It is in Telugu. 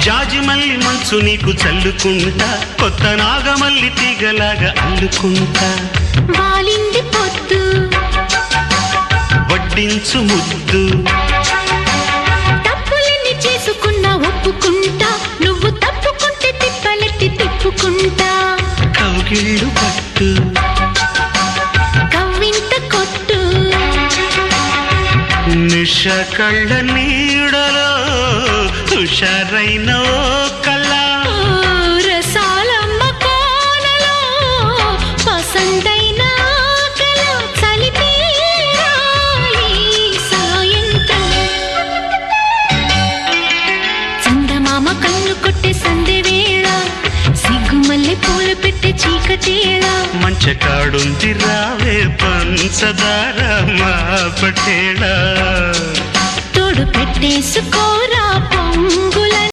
జాజిమల్లి మంచు నీకు చల్లుకుంటా కొత్త నాగమల్లి తీగలాగా అల్లుకుంటా వాలింది పొద్దు వడ్డించు ముద్దు తప్పులన్నీ చేసుకున్నా ఒప్పుకుంటా నువ్వు తప్పుకుంటే తిప్పలెత్తి తిప్పుకుంటా కౌగిళ్ళు పట్టు కవ్వింత కొట్టు నిష కళ్ళ నీడలో హుషారైన ఓ కళ రసాలమ్మ కోనలో పసందైన కళ చలిపేరాలి సాయంత్రం చందమామ కన్ను కొట్టే సందె వేళ సిగ్గుమల్లె పూలు పెట్టే చీకటేళ మంచ కాడుంది రావే పంచదార మా పటేళ తోడు పెట్టేసుకోరా